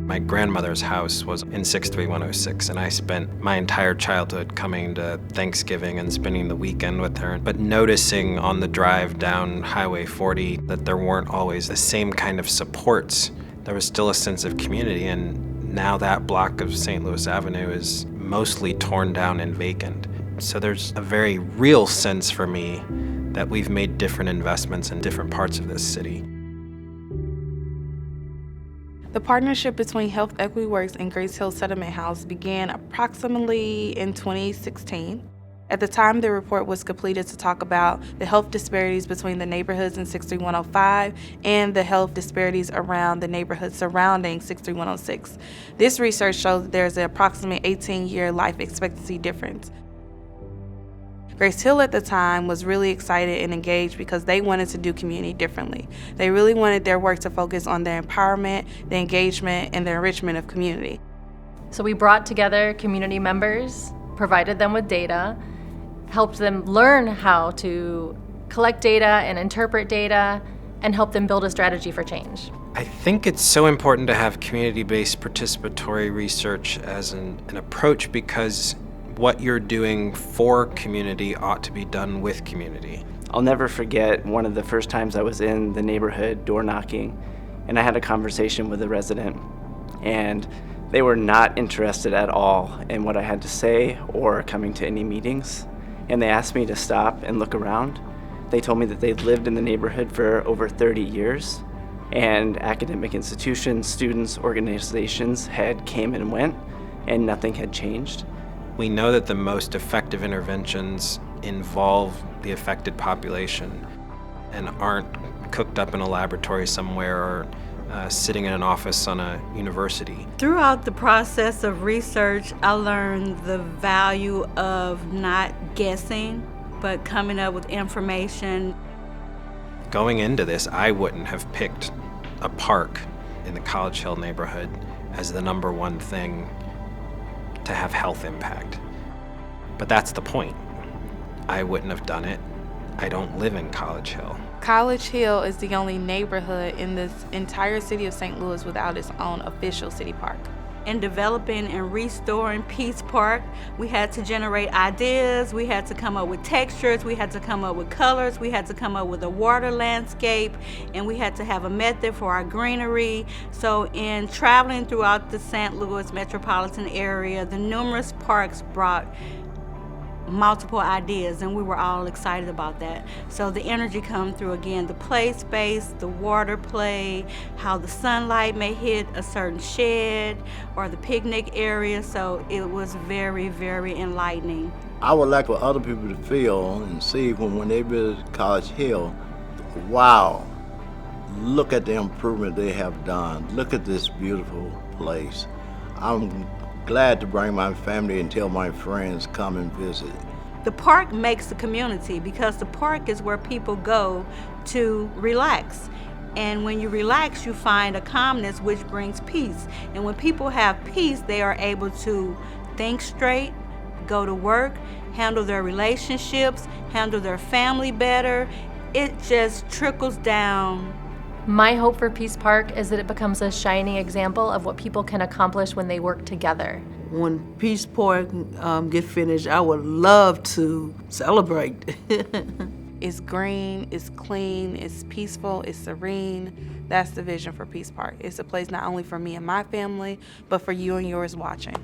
My grandmother's house was in 63106, and I spent my entire childhood coming to Thanksgiving and spending the weekend with her. But noticing on the drive down Highway 40 that there weren't always the same kind of supports, there was still a sense of community, and now that block of St. Louis Avenue is mostly torn down and vacant. So there's a very real sense for me that we've made different investments in different parts of this city. The partnership between Health Equity Works and Grace Hill Settlement House began approximately in 2016. At the time the report was completed to talk about the health disparities between the neighborhoods in 63105 and the health disparities around the neighborhoods surrounding 63106. This research shows that there's an approximate 18-year life expectancy difference. Grace Hill at the time was really excited and engaged because they wanted to do community differently. They really wanted their work to focus on the empowerment, the engagement, and the enrichment of community. So we brought together community members, provided them with data, helped them learn how to collect data and interpret data, and help them build a strategy for change. I think it's so important to have community-based participatory research as an approach, because what you're doing for community ought to be done with community. I'll never forget one of the first times I was in the neighborhood door knocking, and I had a conversation with a resident, and they were not interested at all in what I had to say or coming to any meetings. And they asked me to stop and look around. They told me that they'd lived in the neighborhood for over 30 years, and academic institutions, students, organizations had came and went, and nothing had changed. We know that the most effective interventions involve the affected population and aren't cooked up in a laboratory somewhere or sitting in an office on a university. Throughout the process of research, I learned the value of not guessing, but coming up with information. Going into this, I wouldn't have picked a park in the College Hill neighborhood as the number one thing to have health impact. But that's the point. I wouldn't have done it. I don't live in College Hill. College Hill is the only neighborhood in this entire city of St. Louis without its own official city park. In developing and restoring Peace Park, we had to generate ideas, we had to come up with textures, we had to come up with colors, we had to come up with a water landscape, and we had to have a method for our greenery. So in traveling throughout the St. Louis metropolitan area, the numerous parks brought multiple ideas, and we were all excited about that. So the energy come through again, the play space, the water play, how the sunlight may hit a certain shed or the picnic area. So it was very, very enlightening. I would like for other people to feel and see when they visit College Hill, wow, look at the improvement they have done. Look at this beautiful place. I'm glad to bring my family and tell my friends come and visit. The park makes the community because the park is where people go to relax. And when you relax, you find a calmness which brings peace. And when people have peace, they are able to think straight, go to work, handle their relationships, handle their family better. It just trickles down. My hope for Peace Park is that it becomes a shining example of what people can accomplish when they work together. When Peace Park get finished, I would love to celebrate. It's green, it's clean, it's peaceful, it's serene. That's the vision for Peace Park. It's a place not only for me and my family, but for you and yours watching.